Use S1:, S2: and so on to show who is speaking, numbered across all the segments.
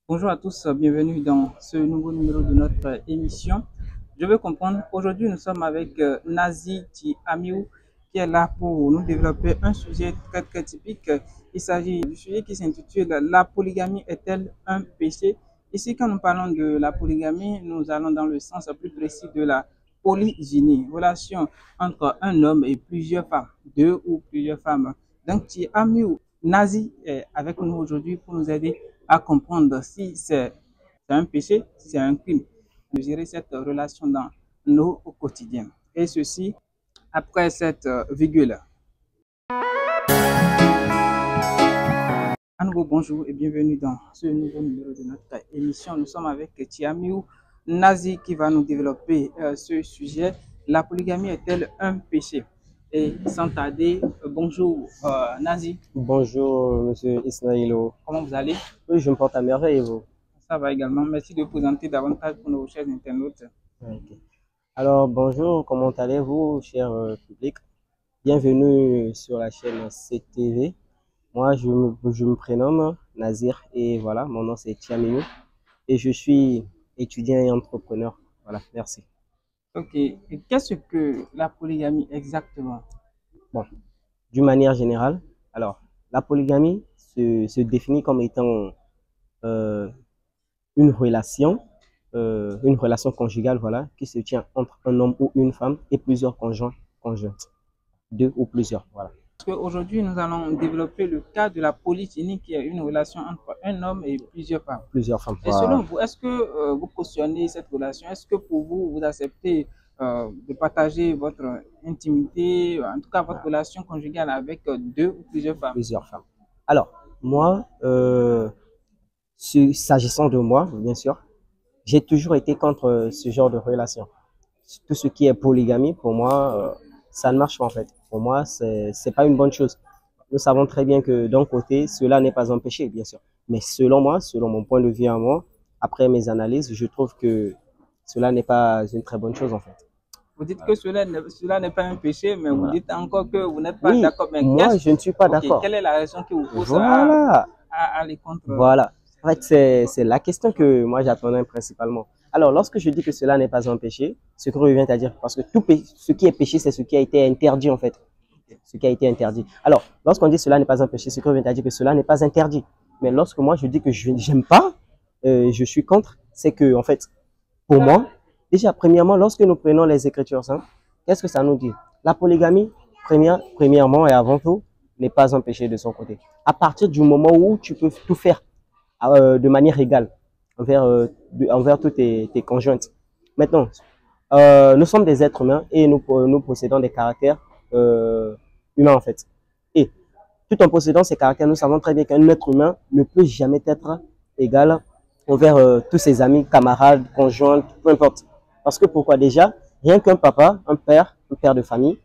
S1: Bonjour à tous, bienvenue dans ce nouveau numéro de notre émission. Je veux comprendre, aujourd'hui nous sommes avec Nazi Amiou qui est là pour nous développer un sujet très typique. Il s'agit du sujet qui s'intitule La polygamie est-elle un péché? Ici, quand nous parlons de la polygamie, nous allons dans le sens plus précis de la polygynie, relation entre un homme et plusieurs femmes, deux ou plusieurs femmes. Donc, Amiou Nazi est avec nous aujourd'hui pour nous aider à comprendre si c'est un péché, si c'est un crime, de gérer cette relation dans nos quotidiens. Et ceci après cette virgule. À nouveau, bonjour et bienvenue dans ce nouveau numéro de notre émission. Nous sommes avec Tiamiou Nazi qui va nous développer ce sujet. La polygamie est-elle un péché? Et sans tarder, bonjour Nazi.
S2: Bonjour Monsieur Ismaïlo.
S1: Comment vous allez?
S2: Oui, je me porte à merveille et vous?
S1: Ça va également. Merci de présenter davantage pour nos chers internautes.
S2: Okay. Alors, bonjour, comment allez-vous, cher public? Bienvenue sur la chaîne CTV. Moi, je me prénomme Nazir et voilà, mon nom c'est Tiamiou et je suis étudiant et entrepreneur. Voilà, merci.
S1: Ok, et qu'est-ce que la polygamie exactement?
S2: Bon, d'une manière générale, alors, la polygamie se définit comme étant une relation conjugale, voilà, qui se tient entre un homme ou une femme et plusieurs conjoints, deux ou plusieurs, voilà.
S1: Parce qu'aujourd'hui, nous allons développer le cas de la polygynie, qui est une relation entre un homme et plusieurs femmes.
S2: Plusieurs femmes.
S1: Et selon vous, est-ce que vous cautionnez cette relation? Est-ce que pour vous, vous acceptez de partager votre intimité, en tout cas votre relation conjugale avec deux ou plusieurs femmes?
S2: Plusieurs femmes. Alors, moi, s'agissant de moi, bien sûr, j'ai toujours été contre ce genre de relation. Tout ce qui est polygamie, pour moi, ça ne marche pas en fait. Pour moi, c'est pas une bonne chose. Nous savons très bien que d'un côté, cela n'est pas un péché, bien sûr. Mais selon moi, selon mon point de vue à moi, après mes analyses, je trouve que cela n'est pas une très bonne chose en fait.
S1: Vous dites que cela n'est pas un péché, mais vous dites encore que vous n'êtes pas
S2: oui,
S1: d'accord. Mais
S2: moi, je ne suis pas d'accord.
S1: Quelle est la raison qui vous pousse
S2: à
S1: aller contre?
S2: Voilà. En fait, c'est la question que moi j'attendais principalement. Alors, lorsque je dis que cela n'est pas un péché, ce que revient à dire, parce que ce qui est péché, c'est ce qui a été interdit en fait. Ce qui a été interdit. Alors, lorsqu'on dit cela n'est pas un péché, ce que revient à dire que cela n'est pas interdit. Mais lorsque moi je dis que je n'aime pas, je suis contre, c'est que en fait, pour moi, déjà premièrement, lorsque nous prenons les Écritures saintes, qu'est-ce que ça nous dit? La polygamie, premièrement et avant tout, n'est pas un péché de son côté. À partir du moment où tu peux tout faire de manière égale envers toutes tes conjointes. Maintenant, nous sommes des êtres humains et nous possédons des caractères humains en fait. Et tout en possédant ces caractères, nous savons très bien qu'un être humain ne peut jamais être égal envers tous ses amis, camarades, conjoints, peu importe. Parce que pourquoi déjà, rien qu'un papa, un père de famille,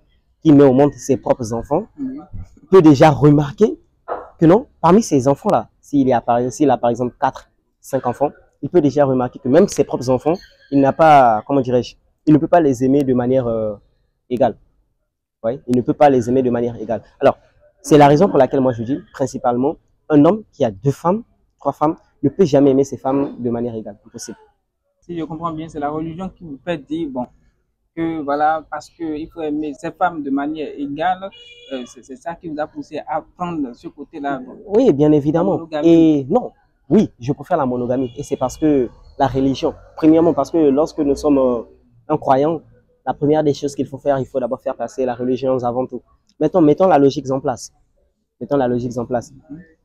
S2: qui met au monde ses propres enfants, peut déjà remarquer que non, parmi ces enfants-là, s'il a par exemple 4, 5 enfants, il peut déjà remarquer que même ses propres enfants, il n'a pas, comment dirais-je, il ne peut pas les aimer de manière égale. Ouais, il ne peut pas les aimer de manière égale. Alors, c'est la raison pour laquelle moi je dis, principalement, un homme qui a 2 femmes, 3 femmes, ne peut jamais aimer ses femmes de manière égale. Impossible.
S1: Si je comprends bien, c'est la religion qui vous fait dire, bon, que voilà, parce qu'il faut aimer ses femmes de manière égale, c'est ça qui vous a poussé à prendre ce côté-là.
S2: Oui, bien évidemment. Et non, oui, je préfère la monogamie. Et c'est parce que la religion, premièrement, parce que lorsque nous sommes un croyant, la première des choses qu'il faut faire, il faut d'abord faire passer la religion avant tout. Maintenant, mettons la logique en place. Mettons la logique en place.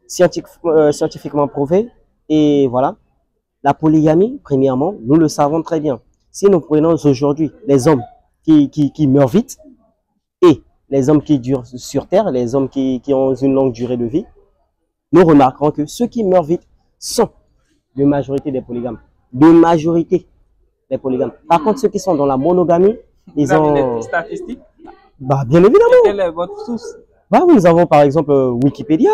S2: Scientifiquement prouvé, et voilà, la polygamie, premièrement, nous le savons très bien. Si nous prenons aujourd'hui les hommes qui meurent vite et les hommes qui durent sur Terre, les hommes qui ont une longue durée de vie, nous remarquerons que ceux qui meurent vite sont de majorité des polygames. De majorité des polygames. Par contre, ceux qui sont dans la monogamie, ils ont...
S1: des statistiques?
S2: Bah, bien évidemment.
S1: Quelle est votre source?
S2: Bah, nous avons par exemple Wikipédia.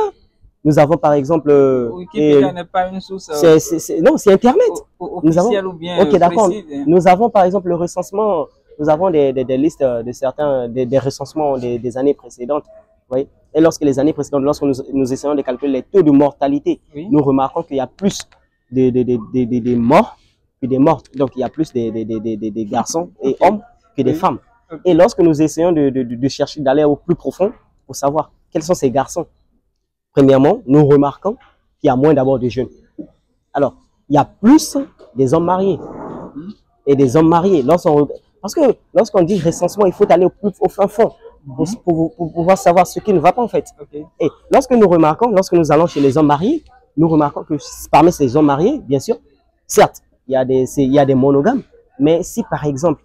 S2: Nous avons par exemple...
S1: Wikipédia n'est pas une source...
S2: non, c'est Internet.
S1: Officielle ou bien
S2: ok, d'accord.
S1: précise.
S2: Nous avons par exemple le recensement, nous avons des listes de certains, des recensements des années précédentes. Oui. Et lorsque les années précédentes, lorsque nous essayons de calculer les taux de mortalité, oui, nous remarquons qu'il y a plus des morts que des mortes. Donc, il y a plus des garçons et hommes que des femmes. Et lorsque nous essayons de chercher, d'aller au plus profond pour savoir quels sont ces garçons, premièrement, nous remarquons qu'il y a moins d'abord de jeunes. Alors, il y a plus des hommes mariés et des hommes mariés. Parce que lorsqu'on dit recensement, il faut aller au fin fond pour pouvoir savoir ce qui ne va pas en fait. Et lorsque nous allons chez les hommes mariés, nous remarquons que parmi ces hommes mariés, bien sûr, certes, il y a des monogames, mais si par exemple,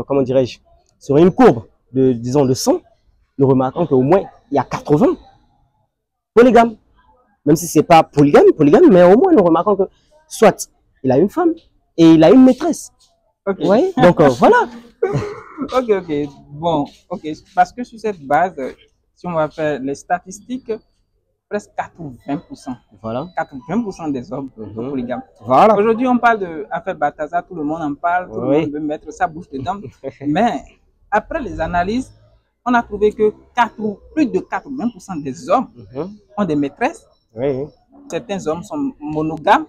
S2: comment dirais-je, sur une courbe disons, de 100, nous remarquons qu'au moins, il y a 80 polygames. Même si ce n'est pas polygame, mais au moins nous remarquons que soit il a une femme et il a une maîtresse. Ouais, donc voilà.
S1: Ok. Bon, ok. Parce que sur cette base, si on va faire les statistiques, presque 80%.
S2: Voilà.
S1: 80% des hommes sont polygames.
S2: Voilà.
S1: Aujourd'hui, on parle de affaire Balthazar, tout le monde en parle, tout le monde veut mettre sa bouche dedans. Mais après les analyses, on a trouvé que plus de 80% des hommes ont des maîtresses. Certains hommes sont monogames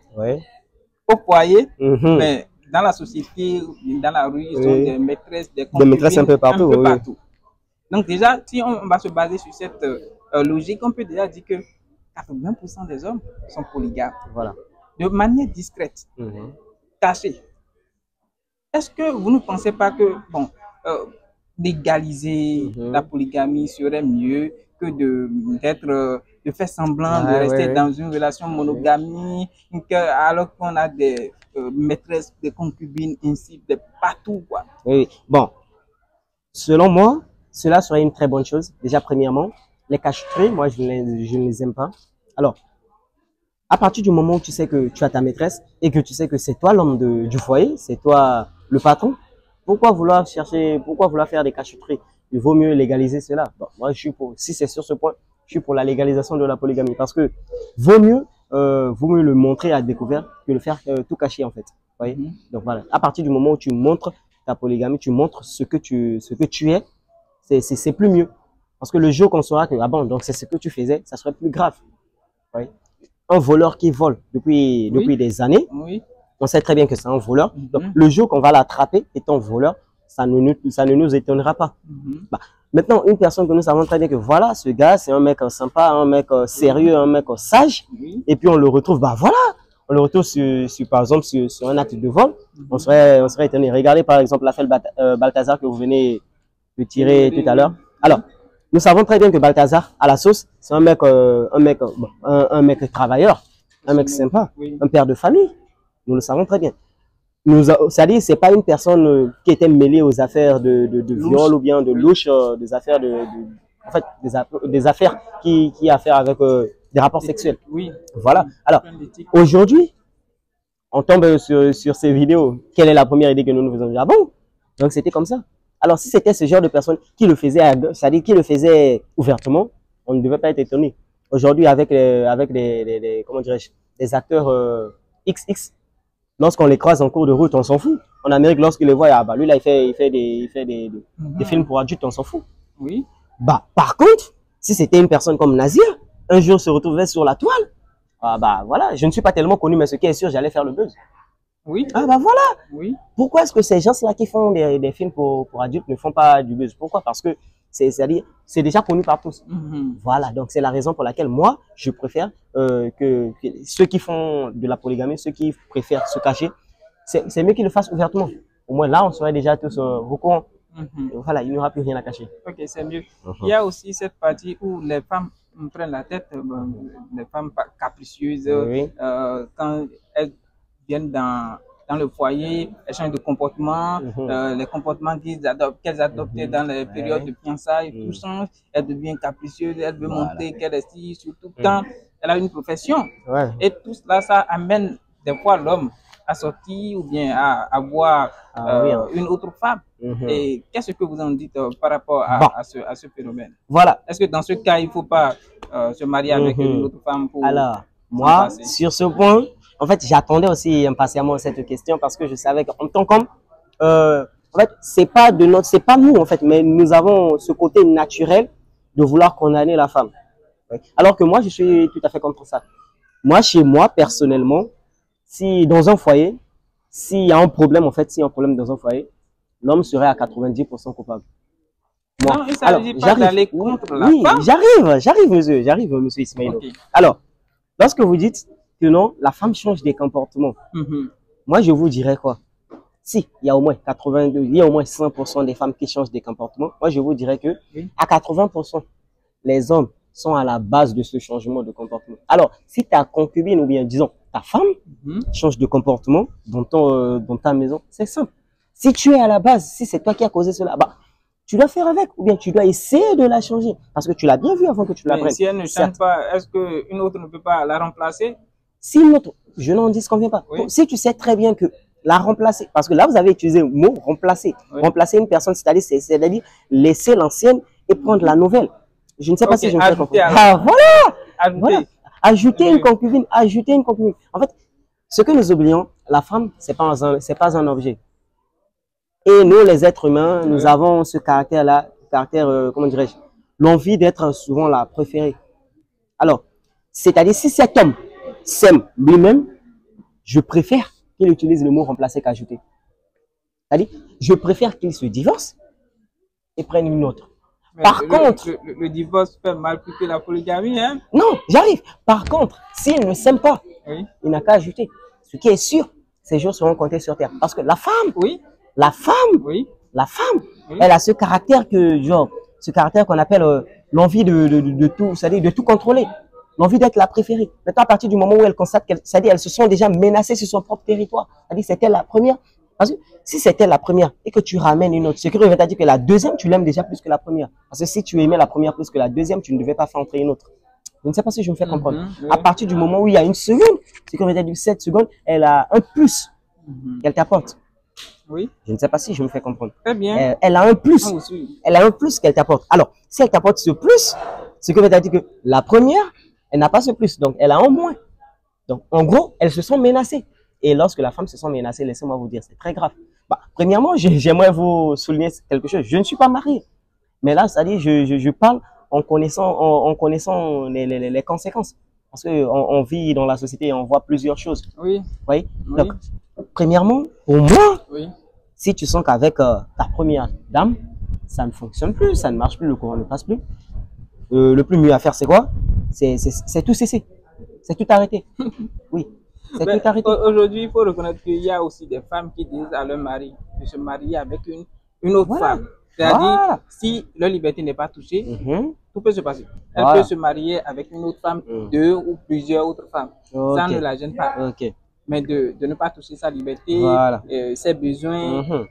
S1: au foyer, mais dans la société, dans la rue, ils ont des maîtresses, des
S2: maîtresses un peu partout.
S1: Donc déjà, si on va se baser sur cette logique, on peut déjà dire que 80% des hommes sont polygames.
S2: Voilà.
S1: De manière discrète, cachée. Est-ce que vous ne pensez pas que, bon, d'égaliser la polygamie serait mieux que de faire semblant de rester dans une relation monogamie, alors qu'on a des maîtresses, des concubines, ainsi de partout, quoi.
S2: Oui, bon, selon moi, cela serait une très bonne chose. Déjà, premièrement, les cacheteries, moi, je ne les aime pas. Alors, à partir du moment où tu sais que tu as ta maîtresse et que tu sais que c'est toi l'homme du foyer, c'est toi le patron, pourquoi vouloir faire des cacheteries? Il vaut mieux légaliser cela. Bon, moi, je suis pour, si c'est sur ce point, je suis pour la légalisation de la polygamie parce que vaut mieux le montrer à découvert que le faire tout cacher en fait. Vous voyez? Donc voilà, à partir du moment où tu montres ta polygamie, tu montres ce que tu es, c'est plus mieux. Parce que le jour qu'on saura que, ah bon, donc c'est ce que tu faisais, ça serait plus grave. Vous voyez? Un voleur qui vole depuis des années, on sait très bien que c'est un voleur. Donc le jour qu'on va l'attraper étant voleur, ça ne nous étonnera pas. Bah, maintenant, une personne que nous savons très bien que voilà, ce gars, c'est un mec sympa, un mec sérieux, un mec sage, et puis on le retrouve, bah voilà, on le retrouve par exemple sur un acte de vol, on serait étonné. Regardez par exemple l'affaire Balthazar que vous venez de tirer tout à l'heure. Alors, nous savons très bien que Balthazar, à la sauce, c'est un mec travailleur, un mec sympa, un père de famille. Nous le savons très bien. C'est-à-dire, c'est pas une personne qui était mêlée aux affaires de viol ou bien de louche, des affaires en fait, des affaires qui a affaire avec des rapports sexuels. Voilà. Alors, aujourd'hui, on tombe sur ces vidéos. Quelle est la première idée que nous nous faisons? Ah bon? Donc, c'était comme ça. Alors, si c'était ce genre de personne qui le faisait, c'est-à-dire qui le faisait ouvertement, on ne devait pas être étonné. Aujourd'hui, avec comment dirais-je, des acteurs XX, lorsqu'on les croise en cours de route, on s'en fout. En Amérique, lorsqu'ils les voient, ah bah lui là, il fait des films pour adultes, on s'en fout. Bah, par contre, si c'était une personne comme Nazir, un jour se retrouvait sur la toile, ah bah voilà, je ne suis pas tellement connu, mais ce qui est sûr, j'allais faire le buzz. Ah bah voilà. Pourquoi est-ce que ces gens-là qui font des films pour adultes ne font pas du buzz? Pourquoi? Parce que c'est déjà connu par tous. Voilà, donc c'est la raison pour laquelle moi, je préfère que ceux qui font de la polygamie, ceux qui préfèrent se cacher, c'est mieux qu'ils le fassent ouvertement. Au moins là, on serait déjà tous au courant. Voilà, il n'y aura plus rien à cacher.
S1: Ok, c'est mieux. Il y a aussi cette partie où les femmes prennent la tête, les femmes capricieuses, quand elles viennent dans le foyer, elles changent de comportement, les comportements qu'elles adoptaient dans les périodes de fiançailles, tout change, elles deviennent capricieuses, elles veulent montrer qu'elles est ici, surtout quand elle a une profession. Et tout cela, ça amène des fois l'homme à sortir ou bien à avoir une autre femme. Et qu'est-ce que vous en dites par rapport à ce phénomène?
S2: Voilà.
S1: Est-ce que dans ce cas, il ne faut pas se marier avec une autre femme pour...
S2: Alors, moi, sur ce point, en fait, j'attendais aussi impatiemment cette question parce que je savais qu'en tant qu'homme, en fait, c'est pas nous en fait, mais nous avons ce côté naturel de vouloir condamner la femme. Alors que moi, je suis tout à fait contre ça. Moi, chez moi, personnellement, si dans un foyer, s'il y a un problème, en fait, s'il y a un problème dans un foyer, l'homme serait à 90% coupable. Moi,
S1: Non, il ne
S2: alors,
S1: s'agit pas d'aller contre la
S2: oui,
S1: femme.
S2: j'arrive, monsieur Ismaël.
S1: Ok.
S2: Alors, lorsque vous dites que non, la femme change des comportements, moi, je vous dirais quoi? Si, il y a au moins 82, il y a au moins 100% des femmes qui changent des comportements, moi, je vous dirais que
S1: Oui.
S2: à 80%, les hommes sont à la base de ce changement de comportement. Alors, si ta concubine ou bien, disons, ta femme change de comportement dans ta maison, c'est simple. Si tu es à la base, si c'est toi qui as causé cela, bah, tu dois faire avec ou bien tu dois essayer de la changer parce que tu l'as bien vu avant que tu
S1: Mais
S2: l'apprennes.
S1: si elle ne change pas, est-ce qu'une autre ne peut pas la remplacer?
S2: Si une autre, je n'en dis qu'on vient pas.
S1: Oui.
S2: Donc, si tu sais très bien que la remplacer, parce que là, vous avez utilisé le mot remplacer.
S1: Oui.
S2: Remplacer une personne, c'est-à-dire laisser l'ancienne et prendre la nouvelle. Je ne sais pas
S1: Ok,
S2: si je me fais comprendre.
S1: ajouter
S2: Ah, voilà!
S1: Ajouter.
S2: Voilà. Ajouter
S1: Oui.
S2: une concubine, ajouter une concubine. En fait, ce que nous oublions, la femme, c'est pas un objet. Et nous, les êtres humains, nous
S1: Oui.
S2: avons ce caractère-là, comment dirais-je, l'envie d'être souvent la préférée. Alors, c'est-à-dire, si cet homme s'aime lui-même, je préfère qu'il utilise le mot remplacer qu'ajouter. C'est-à-dire, je préfère qu'il se divorce et prenne une autre.
S1: Mais
S2: Par contre,
S1: le divorce fait mal plus que la polygamie, hein?
S2: non, j'arrive. Par contre, s'il ne s'aime pas,
S1: Oui.
S2: il n'a qu'à ajouter. Ce qui est sûr, ces jours seront comptés sur terre. Parce que la femme,
S1: Oui. Oui. Oui.
S2: elle a ce caractère que, genre, ce caractère qu'on appelle l'envie de tout, c'est-à-dire de tout contrôler. L'envie d'être la préférée. Maintenant, à partir du moment où elle constate c'est-à-dire elles se sont déjà menacées sur son propre territoire. C'est-à-dire c'était la première. Parce que si c'était la première et que tu ramènes une autre, ce qui revient à dire que la deuxième, tu l'aimes déjà plus que la première. Parce que si tu aimais la première plus que la deuxième, tu ne devais pas faire entrer une autre. Je ne sais pas si je me fais comprendre.
S1: Oui.
S2: À partir du moment où il y a une seconde, ce qui revient à dire 7 secondes, elle a un plus qu'elle t'apporte.
S1: Oui.
S2: Je ne sais pas si je me fais comprendre.
S1: Très bien.
S2: Elle a un plus.
S1: Moi aussi.
S2: Elle a un plus qu'elle t'apporte. Alors, si elle t'apporte ce plus, ce qui veut dire que la première, elle n'a pas ce plus. Donc, elle a un moins. Donc, en gros, elles se sont menacées. Et lorsque la femme se sent menacée, laissez-moi vous dire, c'est très grave. Bah, premièrement, j'aimerais vous souligner quelque chose. Je ne suis pas marié. Mais là, c'est-à-dire, je parle en connaissant les conséquences. Parce qu'on vit dans la société et on voit plusieurs choses.
S1: Oui.
S2: Vous voyez?
S1: Oui.
S2: Donc, premièrement, pour moi,
S1: Oui.
S2: si tu sens qu'avec ta première dame, ça ne fonctionne plus, ça ne marche plus, le courant ne passe plus, le plus mieux à faire, c'est quoi? C'est tout cesser. C'est tout arrêter. Oui, c'est
S1: Mais
S2: tout arrêter.
S1: aujourd'hui, il faut reconnaître qu'il y a aussi des femmes qui disent à leur mari de se marier avec une autre
S2: Voilà.
S1: femme. C'est-à-dire,
S2: Voilà.
S1: si leur liberté n'est pas touchée,
S2: Mhm.
S1: tout peut se passer. Elle
S2: Voilà.
S1: peut se marier avec une autre femme,
S2: Mhm.
S1: deux ou plusieurs autres femmes.
S2: Ok.
S1: Ça ne la gêne pas.
S2: Ok.
S1: Mais de ne pas toucher sa liberté,
S2: Voilà.
S1: ses besoins.
S2: Mhm.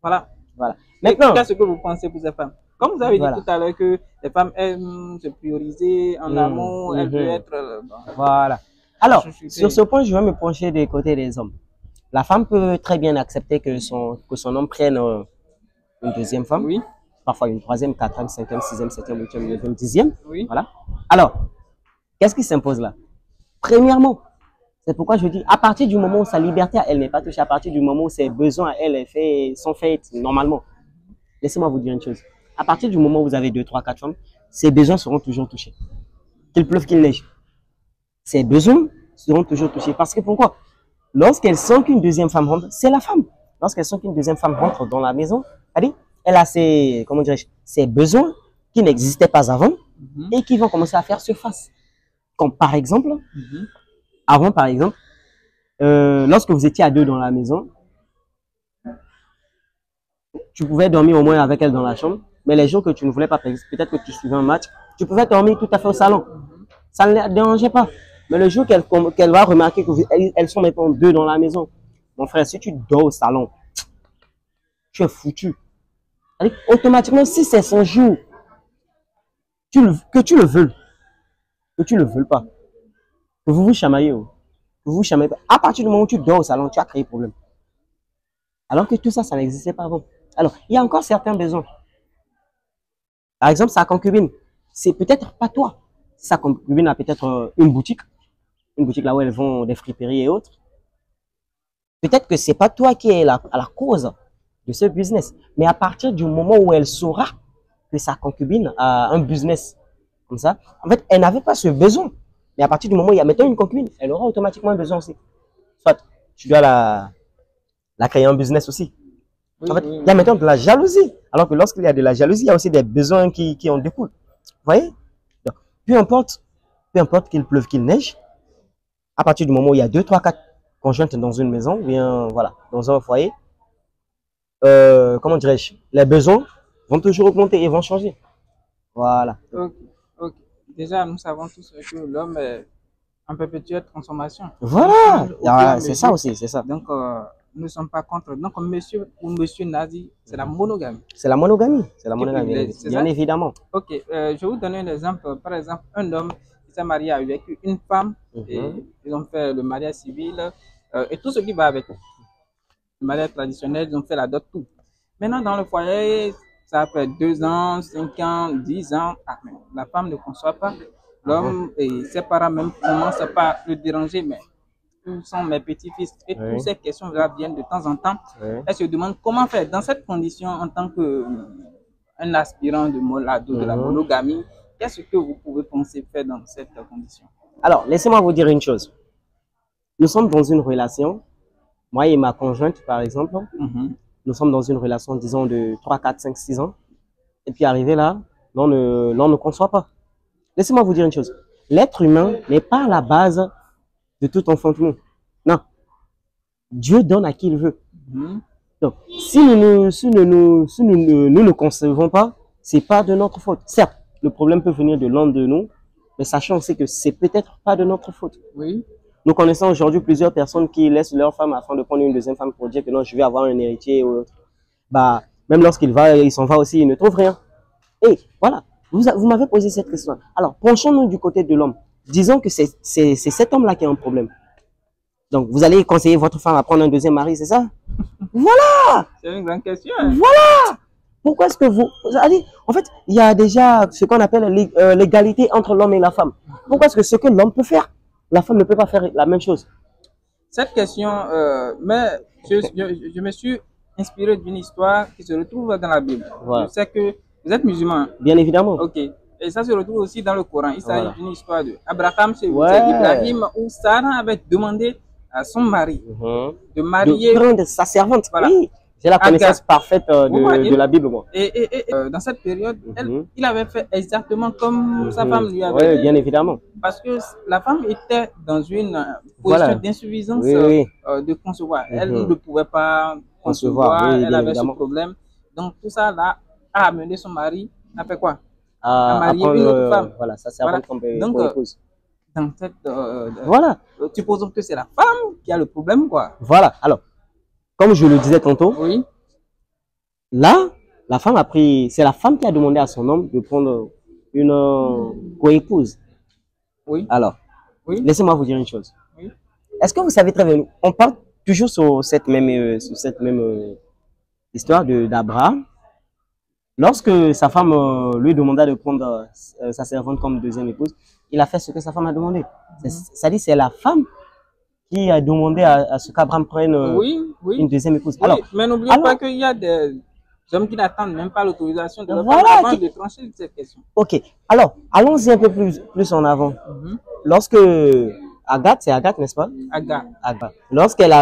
S1: Voilà.
S2: Voilà.
S1: Maintenant,
S2: Maintenant,
S1: qu'est-ce que vous pensez pour ces femmes? Comme vous avez
S2: Voilà.
S1: dit tout à l'heure que les femmes aiment se prioriser en amont, elles veulent être.
S2: voilà. Alors,
S1: chouchoutées.
S2: sur ce point, je vais me pencher des côtés des hommes. La femme peut très bien accepter que son homme prenne une deuxième femme,
S1: Oui,
S2: parfois une troisième, quatrième, cinquième, sixième, septième, huitième, neuvième, dixième.
S1: oui.
S2: Voilà. Alors, qu'est-ce qui s'impose là? Premièrement, c'est pourquoi je dis, à partir du moment où sa liberté, elle n'est pas touchée, à partir du moment où ses besoins, elle, sont faits normalement. Laissez-moi vous dire une chose. À partir du moment où vous avez 2, 3, 4 femmes, ses besoins seront toujours touchés. Qu'il pleuve, qu'il neige. Ses besoins seront toujours touchés. Parce que pourquoi? Lorsqu'elle sent qu'une deuxième femme rentre, c'est la femme. Lorsqu'elle sent qu'une deuxième femme rentre dans la maison, elle a ses, comment dirais-je, ses besoins qui n'existaient pas avant et qui vont commencer à faire surface. Comme par exemple, avant par exemple, lorsque vous étiez à deux dans la maison, tu pouvais dormir au moins avec elle dans la chambre, mais les jours que tu ne voulais pas, peut-être que tu suivais un match, tu pouvais dormir tout à fait au salon. Ça ne la dérangeait pas. Mais le jour qu'elle va remarquer qu'elles sont maintenant deux dans la maison, mon frère, si tu dors au salon, tu es foutu. Automatiquement, si c'est son jour, que tu le veuilles, que tu ne le veuilles pas, que vous vous chamaillez, que vous vous chamaillez pas, à partir du moment où tu dors au salon, tu as créé problème. Alors que tout ça, ça n'existait pas avant. Alors, il y a encore certains besoins. Par exemple, sa concubine, c'est peut-être pas toi. Sa concubine a peut-être une boutique là où elles vont des friperies et autres. Peut-être que c'est pas toi qui es à la cause de ce business. Mais à partir du moment où elle saura que sa concubine a un business comme ça, en fait, elle n'avait pas ce besoin. Mais à partir du moment où il y a maintenant une concubine, elle aura automatiquement un besoin aussi. soit tu dois la créer en business aussi.
S1: Oui,
S2: En fait,
S1: oui,
S2: il y a maintenant de la jalousie. Alors que lorsqu'il y a de la jalousie, il y a aussi des besoins qui en découlent. Vous voyez? Donc, peu importe qu'il pleuve, qu'il neige, à partir du moment où il y a 2, 3, 4 conjointes dans une maison, ou bien voilà, dans un foyer, comment dirais-je, les besoins vont toujours augmenter et vont changer. Voilà.
S1: Ok, ok. Déjà, nous savons tous que l'homme est en perpétuelle transformation.
S2: Voilà.
S1: Il change au fur et à
S2: C'est ça
S1: mesure.
S2: aussi, c'est ça.
S1: Donc, nous ne sommes pas contre. Donc, monsieur Nazi, c'est la monogamie.
S2: C'est la monogamie. C'est la
S1: Qui
S2: monogamie,
S1: privilège, c'est
S2: bien
S1: ça?
S2: évidemment.
S1: Ok, je vais vous donner un exemple. Par exemple, un homme qui s'est marié avec une femme et ils ont fait le mariage civil et tout ce qui va avec. Le mariage traditionnel, ils ont fait la dot, tout. Maintenant, dans le foyer, ça fait 2 ans, 5 ans, 10 ans. Ah, mais la femme ne conçoit pas. L'homme et ses parents même commencent par le déranger, mais où sont mes petits-fils? Et
S2: Oui.
S1: toutes ces questions-là viennent de temps en temps.
S2: Oui.
S1: Elle se demande comment faire dans cette condition en tant que un aspirant de la monogamie. Qu'est-ce que vous pouvez penser faire dans cette condition?
S2: Alors, laissez-moi vous dire une chose. Nous sommes dans une relation, moi et ma conjointe, par exemple, nous sommes dans une relation, disons, de 3, 4, 5, 6 ans. Et puis, arrivé là, l'on ne conçoit pas. Laissez-moi vous dire une chose. L'être humain n'est pas la base de tout enfantement. Non. Dieu donne à qui il veut. Donc, si nous ne concevons pas, c'est pas de notre faute. Certes, le problème peut venir de l'un de nous, mais sachant aussi que c'est peut-être pas de notre faute.
S1: Oui.
S2: Nous connaissons aujourd'hui plusieurs personnes qui laissent leur femme afin de prendre une deuxième femme pour dire que non, je vais avoir un héritier ou autre. Bah, même lorsqu'il s'en va aussi, il ne trouve rien. Et voilà, vous m'avez posé cette question. Alors, penchons-nous du côté de l'homme. Disons que c'est cet homme-là qui a un problème. Donc, vous allez conseiller votre femme à prendre un deuxième mari, c'est ça? Voilà!
S1: C'est une grande question.
S2: Voilà! Pourquoi est-ce que en fait, il y a déjà ce qu'on appelle l'égalité entre l'homme et la femme. Pourquoi est-ce que ce que l'homme peut faire, la femme ne peut pas faire la même chose?
S1: Cette question, mais je me suis inspiré d'une histoire qui se retrouve dans la Bible.
S2: Voilà.
S1: Je sais que vous êtes musulman.
S2: Bien évidemment.
S1: Ok. Et ça se retrouve aussi dans le Coran. Il s'agit
S2: Voilà.
S1: d'une histoire de Abraham, c'est
S2: Ouais.
S1: Ibrahim, où Sarah avait demandé à son mari de marier.
S2: De prendre sa servante.
S1: Voilà.
S2: Oui, j'ai la connaissance parfaite de la Bible, moi.
S1: Et dans cette période, il avait fait exactement comme sa femme lui avait dit.
S2: Oui, bien évidemment.
S1: Parce que la femme était dans une position d'insuffisance de concevoir. Elle ne pouvait pas concevoir, elle avait ce problème. Donc tout ça là a amené son mari à faire quoi? À marier une autre femme.
S2: Voilà, sa servante comme épouse.
S1: Dans cette, voilà. Supposons que c'est la femme qui a le problème, quoi.
S2: Voilà. Alors, comme je le disais tantôt,
S1: oui.
S2: Là, la femme a pris, c'est la femme qui a demandé à son homme de prendre une coépouse. Oui. Alors, laissez-moi vous dire une chose. Oui. Est-ce que vous savez très bien, on parle toujours sur cette même histoire d'Abraham. Lorsque sa femme lui demanda de prendre sa servante comme deuxième épouse, il a fait ce que sa femme a demandé. C'est-à-dire c'est la femme qui a demandé à ce qu'Abraham prenne une deuxième épouse.
S1: Oui, alors, mais n'oubliez pas qu'il y a des hommes qui n'attendent même pas l'autorisation de leur femme avant de trancher cette question.
S2: Ok, alors allons-y un peu plus en avant. Lorsque Agathe, c'est Agathe, n'est-ce pas?
S1: Agathe.
S2: Lorsqu'elle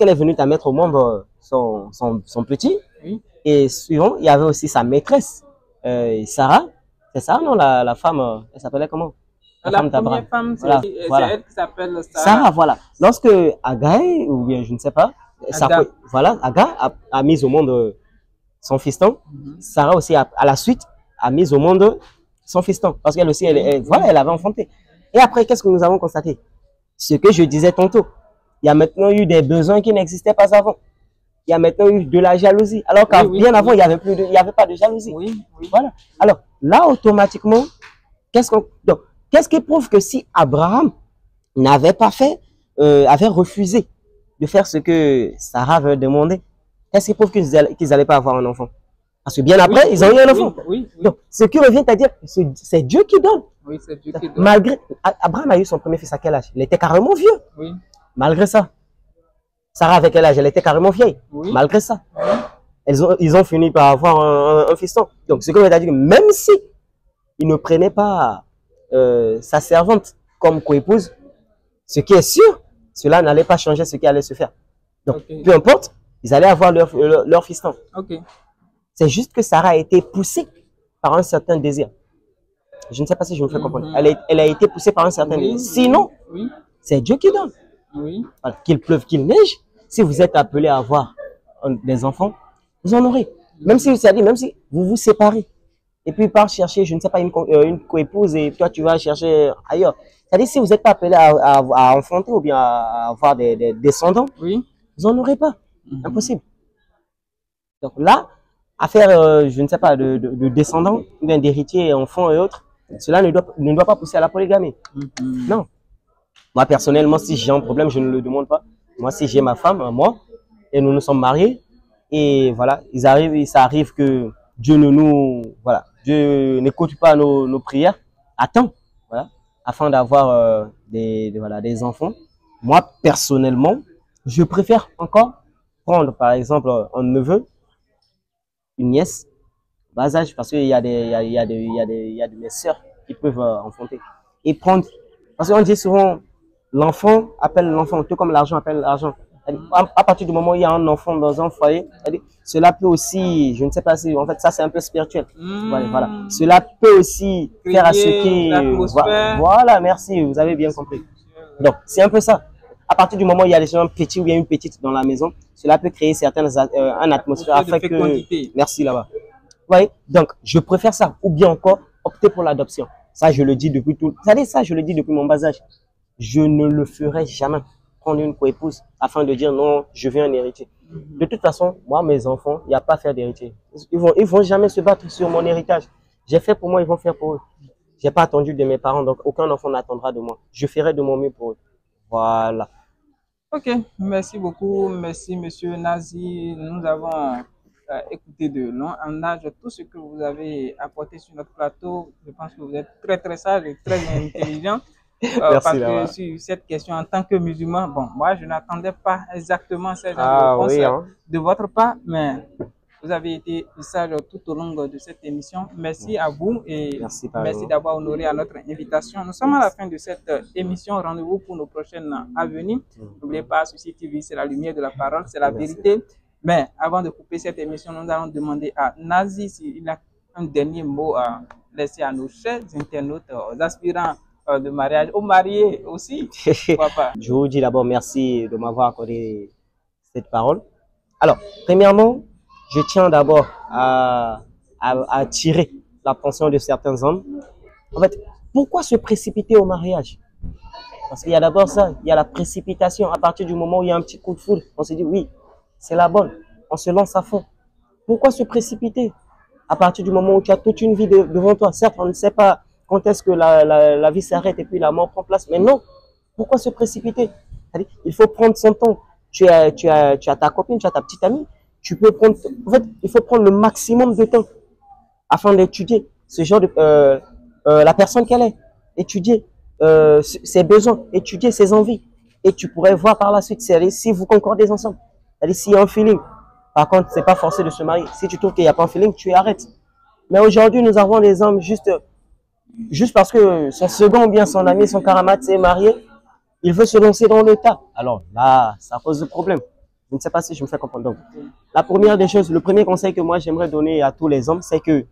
S2: est venue à mettre au monde son petit, et suivant, il y avait aussi sa maîtresse, Sarah. C'est ça, non, la femme, elle s'appelait comment?
S1: La première femme, c'est elle qui s'appelle Sarah.
S2: Sarah, voilà. Lorsque Agai, ou bien je ne sais pas, Agar a mis au monde son fiston, Sarah aussi, à la suite, a mis au monde son fiston. Parce qu'elle aussi, elle avait enfanté. Et après, qu'est-ce que nous avons constaté? Ce que je disais tantôt. Il y a maintenant eu des besoins qui n'existaient pas avant. Il y a maintenant eu de la jalousie. Alors qu'à bien avant, il n'y avait pas de jalousie. Voilà. Alors, là, automatiquement, qu'est-ce qui prouve que si Abraham n'avait pas fait, avait refusé de faire ce que Sarah avait demandé, qu'est-ce qui prouve qu'ils n'allaient pas avoir un enfant? Parce que bien après, ils ont eu un enfant. Donc, ce qui revient à dire, c'est Dieu qui donne.
S1: Oui, c'est Dieu qui donne.
S2: Malgré, Abraham a eu son premier fils à quel âge? Il était carrément vieux. Oui. Malgré ça. Sarah, avec quel âge? Elle était carrément vieille. Oui. Malgré ça. Ils ont fini par avoir un fiston. Donc, ce qui revient à dire que même si il ne prenait pas sa servante comme coépouse, ce qui est sûr, cela n'allait pas changer ce qui allait se faire. Donc,
S1: Ok.
S2: peu importe, ils allaient avoir leur fiston.
S1: Ok.
S2: C'est juste que Sarah a été poussée par un certain désir. Je ne sais pas si je me fais comprendre. Elle a été poussée par un certain
S1: Oui,
S2: désir. Sinon,
S1: oui,
S2: c'est Dieu qui donne.
S1: oui.
S2: Voilà. Qu'il pleuve, qu'il neige, si vous êtes appelé à avoir des enfants, vous en aurez. Même si, c'est-à-dire, même si vous vous séparez, et puis part chercher, je ne sais pas, une coépouse, et toi tu vas chercher ailleurs. C'est-à-dire, si vous n'êtes pas appelé à enfanter ou bien à avoir des descendants,
S1: Oui.
S2: vous n'en aurez pas. Impossible. Donc là, à faire, je ne sais pas, de descendants, ou bien d'héritiers, enfants et autres, cela ne doit pas pousser à la polygamie. Non. Moi, personnellement, si j'ai un problème, je ne le demande pas. Moi, si j'ai ma femme, moi, et nous nous sommes mariés, et voilà, ça arrive que Dieu voilà, Dieu n'écoute pas nos prières à temps, voilà, afin d'avoir voilà, des enfants. Moi, personnellement, je préfère encore prendre, par exemple, un neveu, une nièce, bas âge, parce qu'il y a de mes sœurs qui peuvent enfanter. Et prendre, parce qu'on dit souvent, l'enfant appelle l'enfant, tout comme l'argent appelle l'argent. À partir du moment où il y a un enfant dans un foyer, cela peut aussi, je ne sais pas si, en fait, ça c'est un peu spirituel. Voilà. Cela peut aussi faire à ce qui, voilà, merci, vous avez bien compris. Donc, c'est un peu ça. À partir du moment où il y a des gens petits ou bien une petite dans la maison, cela peut créer une atmosphère afin que, merci là-bas. Vous voyez? Donc, je préfère ça, ou bien encore opter pour l'adoption. Ça, je le dis depuis tout. Vous savez, ça, je le dis depuis mon bas âge. Je ne le ferai jamais. Prendre une coépouse afin de dire non, je veux un héritier. De toute façon, moi, mes enfants, il n'y a pas à faire d'héritier. Ils vont jamais se battre sur mon héritage. J'ai fait pour moi, ils vont faire pour eux. J'ai pas attendu de mes parents, donc aucun enfant n'attendra de moi. Je ferai de mon mieux pour eux. Voilà.
S1: Ok, merci beaucoup. Merci, monsieur Nazi. Nous avons écouté de long en âge tout ce que vous avez apporté sur notre plateau. Je pense que vous êtes très, très sage et très intelligent. Parce que sur cette question, en tant que musulman, bon, moi, je n'attendais pas exactement ce genre de réponse de votre part, mais vous avez été sage tout au long de cette émission. Merci à vous et merci d'avoir honoré à notre invitation. Nous sommes à la fin de cette émission. Rendez-vous pour nos prochaines à venir. N'oubliez pas, Souci TV, c'est la lumière de la parole, c'est la vérité. Mais avant de couper cette émission, nous allons demander à Nazi s'il a un dernier mot à laisser à nos chers internautes, aux aspirants de mariage, aux mariés aussi.
S2: Je vous dis d'abord merci de m'avoir accordé cette parole. Alors, premièrement, je tiens d'abord à attirer l'attention de certains hommes. En fait, pourquoi se précipiter au mariage? Parce qu'il y a d'abord ça, il y a la précipitation. À partir du moment où il y a un petit coup de foudre, on se dit oui, c'est la bonne. On se lance à fond. Pourquoi se précipiter? À partir du moment où tu as toute une vie devant toi, certes, on ne sait pas quand est-ce que la vie s'arrête et puis la mort prend place, mais non. Pourquoi se précipiter? Il faut prendre son temps. Tu as ta copine, tu as ta petite amie. Tu peux prendre, en fait, il faut prendre le maximum de temps afin d'étudier ce genre de, la personne qu'elle est, étudier ses besoins, étudier ses envies. Et tu pourrais voir par la suite si vous concordez ensemble. C'est-à-dire s'il y a un feeling. Par contre, c'est pas forcé de se marier. Si tu trouves qu'il n'y a pas un feeling, tu arrêtes. Mais aujourd'hui, nous avons des hommes juste parce que son second ou bien son ami, son camarade s'est marié, il veut se lancer dans le tas. Alors là, ça pose de problème. Je ne sais pas si je me fais comprendre. Donc, la première des choses, le premier conseil que moi j'aimerais donner à tous les hommes, c'est que,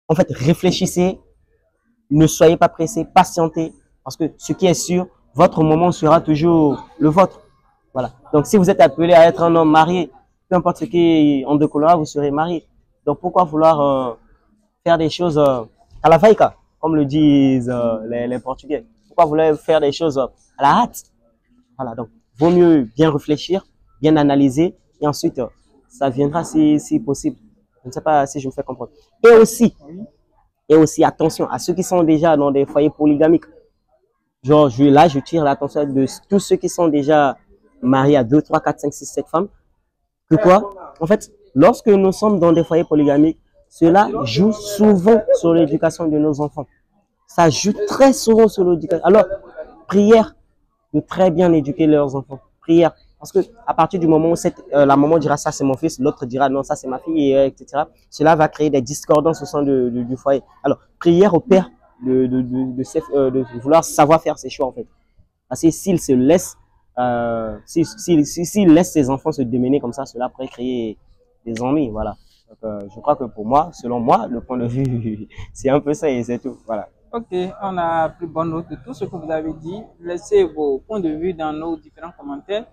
S2: en fait, réfléchissez, ne soyez pas pressés, patientez, parce que ce qui est sûr, votre moment sera toujours le vôtre. Voilà. Donc, si vous êtes appelé à être un homme marié, peu importe ce qui en découlera, vous serez marié. Donc, pourquoi vouloir faire des choses à la vaika, comme le disent les Portugais? Pourquoi vouloir faire des choses à la hâte? Voilà. Donc, vaut mieux bien réfléchir, bien analyser, et ensuite, ça viendra si possible. Je ne sais pas si je me fais comprendre. Et aussi, attention à ceux qui sont déjà dans des foyers polygamiques. Genre, je tire l'attention de tous ceux qui sont déjà mariés à 2, 3, 4, 5, 6, 7 femmes. Que quoi? En fait, lorsque nous sommes dans des foyers polygamiques, cela joue souvent sur l'éducation de nos enfants. Ça joue très souvent sur l'éducation. Alors, prière de très bien éduquer leurs enfants. Prière. Parce que à partir du moment où la maman dira ça c'est mon fils, l'autre dira non ça c'est ma fille, etc. Cela va créer des discordances au sein du foyer. Alors, prière au père de vouloir savoir faire ses choix en fait. Parce que s'il laisse ses enfants se démener comme ça, cela pourrait créer des ennuis, voilà. Donc, je crois que pour moi, selon moi, le point de vue, c'est un peu ça et c'est tout, voilà.
S1: Ok, on a pris bonne note de tout ce que vous avez dit. Laissez vos points de vue dans nos différents commentaires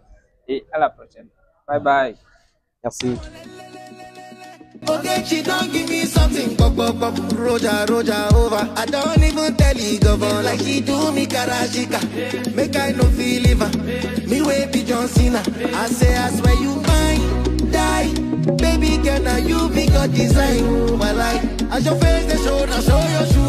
S1: et à la prochaine. Bye bye.
S2: Merci.
S3: Okay, she don't give me something, Roja, over. I don't even tell you, governor, like she do me karashika. Make I no feel liver. Me way be John Cena. I say, I swear you mine, die. Baby girl, now you be God design. My life, as your face, they show, now show your shoes.